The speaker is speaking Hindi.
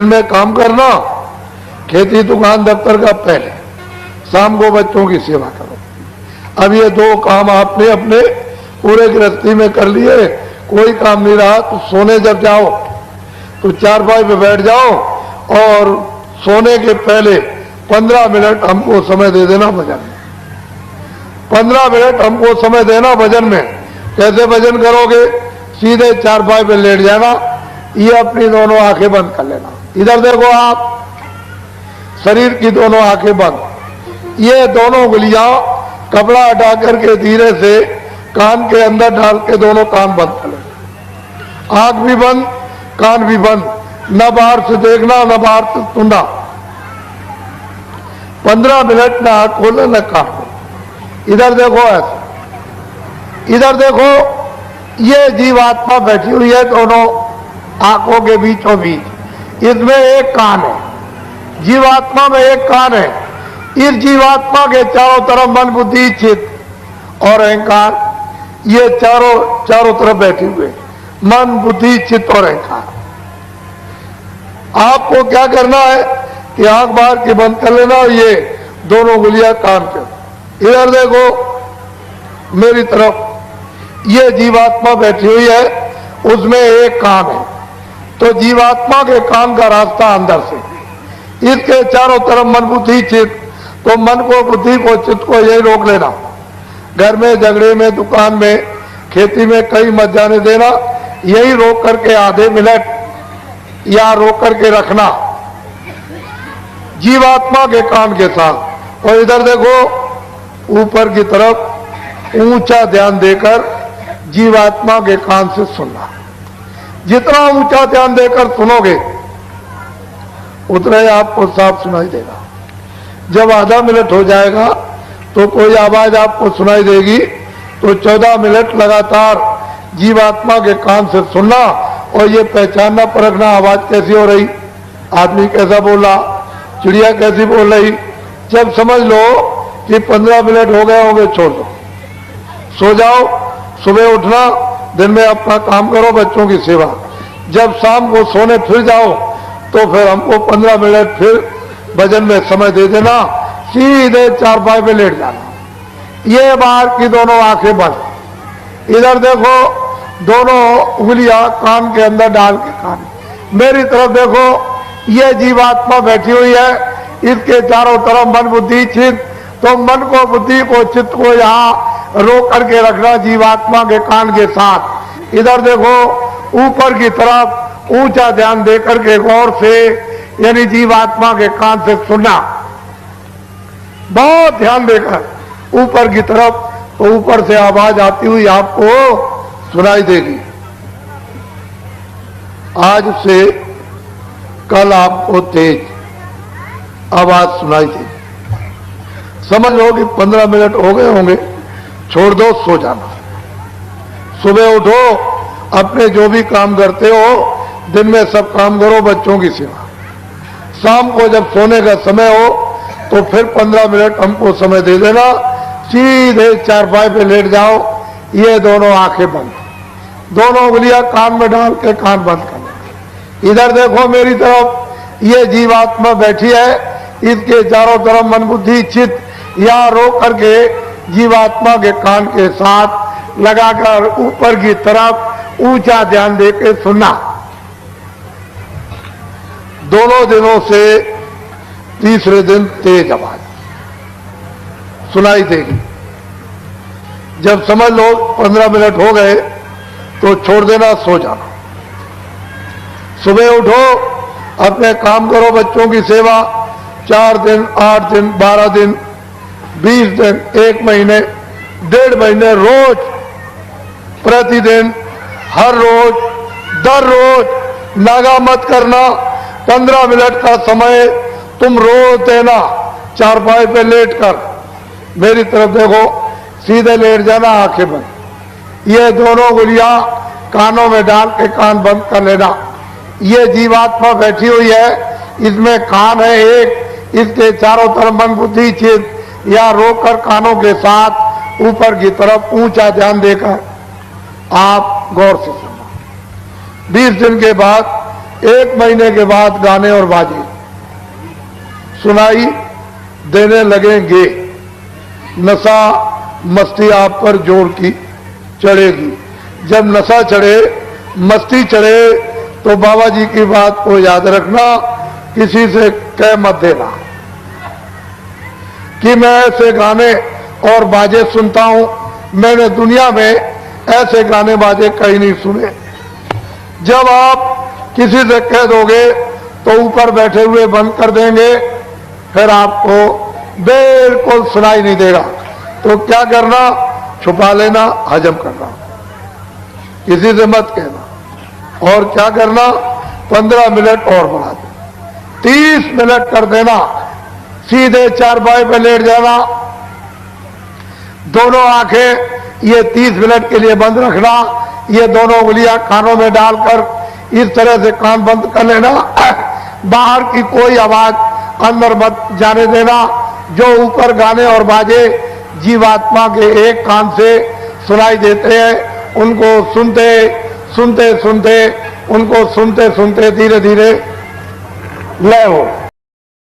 में काम करना, खेती दुकान दफ्तर का पहले, शाम को बच्चों की सेवा करो। अब ये दो काम आपने अपने पूरे गृहस्थी में कर लिए, कोई काम नहीं रहा तो सोने जब जाओ तो चारपाई पे बैठ जाओ और सोने के पहले 15 मिनट हमको समय दे देना भजन में। 15 मिनट हमको समय देना भजन में। कैसे भजन करोगे? सीधे चारपाई पे लेट जाना, ये अपनी दोनों आंखें बंद कर लेना। इधर देखो आप, शरीर की दोनों आंखें बंद। ये दोनों उंगलियां कपड़ा हटा करके धीरे से कान के अंदर डाल के दोनों कान बंद कर लेना। आंख भी बंद, कान भी बंद, न बाहर से देखना न बाहर से सुनना। 15 मिनट न आंख खोले न कान खोले। इधर देखो ऐसे, इधर देखो, ये जीवात्मा बैठी हुई है दोनों आंखों के बीचों बीच। इसमें एक कान है, जीवात्मा में एक कान है। इस जीवात्मा के चारों तरफ मन बुद्धि चित्त और अहंकार, ये चारों तरफ बैठे हुए मन बुद्धि चित्त और अहंकार। आपको क्या करना है कि आंख बाहर की बंद कर लेना और ये दोनों उंगलियां कान पे। इधर देखो मेरी तरफ, ये जीवात्मा बैठी हुई है, उसमें एक कान है। तो जीवात्मा के कान का रास्ता अंदर से, इसके चारों तरफ मन बुद्धि चित्त। तो मन को, बुद्धि को, चित्त को यही रोक लेना। घर में, झगड़े में, दुकान में, खेती में कहीं मत जाने देना। यही रोक करके आधे मिनट या रोक करके रखना जीवात्मा के कान के साथ। और इधर देखो ऊपर की तरफ ऊंचा ध्यान देकर जीवात्मा के कान से सुनना। जितना ऊंचा ध्यान देकर सुनोगे उतना ही आपको साफ सुनाई देगा। जब आधा मिनट हो जाएगा तो कोई आवाज आपको सुनाई देगी, तो 14 मिनट लगातार जीवात्मा के कान से सुनना और ये पहचानना परखना आवाज कैसी हो रही, आदमी कैसा बोला, चिड़िया कैसी बोल रही। जब समझ लो कि 15 मिनट हो गए होंगे, छोड़ दो, सो जाओ। सुबह उठना, दिन में अपना काम करो, बच्चों की सेवा। जब शाम को सोने फिर जाओ तो फिर हमको 15 मिनट फिर भजन में समय दे देना, सीधे चारपाई पे लेट जाना। ये बाहर की दोनों आंखें बंद। इधर देखो दोनों उंगलियां कान के अंदर डाल के कान। मेरी तरफ देखो, ये जीवात्मा बैठी हुई है, इसके चारों तरफ मन बुद्धि चित्त। तो मन को, बुद्धि को, चित्त को यहाँ रोक करके रखना जीवात्मा के कान के साथ। इधर देखो ऊपर की तरफ ऊंचा ध्यान देकर के गौर से, यानी जीवात्मा के कान से सुनना, बहुत ध्यान देकर ऊपर की तरफ। तो ऊपर से आवाज आती हुई आपको सुनाई देगी। आज से कल आपको तेज आवाज सुनाई देगी। समझ लो कि 15 मिनट हो गए होंगे, छोड़ दो, सो जाना। सुबह उठो, अपने जो भी काम करते हो दिन में सब काम करो, बच्चों की सेवा। शाम को जब सोने का समय हो तो फिर 15 मिनट हमको समय दे देना, सीधे चारपाई पे लेट जाओ। ये दोनों आंखें बंद, दोनों उंगलियां कान में डाल के कान बंद कर लेना। इधर देखो मेरी तरफ, ये जीवात्मा बैठी है, इसके चारों तरफ मन बुद्धि चित्त या रोक करके जीवात्मा के कान के साथ लगाकर ऊपर की तरफ ऊंचा ध्यान देके सुनना। दोनों दिनों से तीसरे दिन तेज आवाज सुनाई देगी। जब समझ लो 15 मिनट हो गए तो छोड़ देना, सो जाना। सुबह उठो, अपने काम करो, बच्चों की सेवा। 4 दिन, 8 दिन, 12 दिन, 20 दिन, 1 महीने, 1.5 महीने, रोज, प्रतिदिन, हर रोज, दर रोज नागा मत करना। 15 मिनट का समय तुम रोज देना, चारपाई पे लेट कर। मेरी तरफ देखो, सीधे लेट जाना, आंखें बंद। ये दोनों उंगलियां कानों में डाल के कान बंद कर लेना। ये जीवात्मा बैठी हुई है, इसमें कान है एक, इसके चारों तरफ मन बुद्धि चित्त या रोककर कानों के साथ ऊपर की तरफ ऊंचा ध्यान देकर आप गौर से सुनना। 20 दिन के बाद 1 महीने के बाद गाने और बाजे सुनाई देने लगेंगे। नशा मस्ती आप पर जोर की चढ़ेगी। जब नशा चढ़े, मस्ती चढ़े, तो बाबा जी की बात को याद रखना, किसी से कह मत देना कि मैं ऐसे गाने और बाजे सुनता हूं। मैंने दुनिया में ऐसे गाने बाजे कहीं नहीं सुने। जब आप किसी से कह दोगे तो ऊपर बैठे हुए बंद कर देंगे, फिर आपको बिल्कुल सुनाई नहीं देगा। तो क्या करना? छुपा लेना, हजम करना, किसी से मत कहना। और क्या करना? 15 मिनट और बढ़ा दो, 30 मिनट कर देना। सीधे चारपाई पे लेट जाना, दोनों आंखें ये 30 मिनट के लिए बंद रखना, ये दोनों उंगलियां कानों में डालकर इस तरह से कान बंद कर लेना। बाहर की कोई आवाज अंदर मत जाने देना। जो ऊपर गाने और बाजे जीवात्मा के एक कान से सुनाई देते हैं, उनको सुनते सुनते सुनते उनको सुनते सुनते धीरे धीरे लय हो।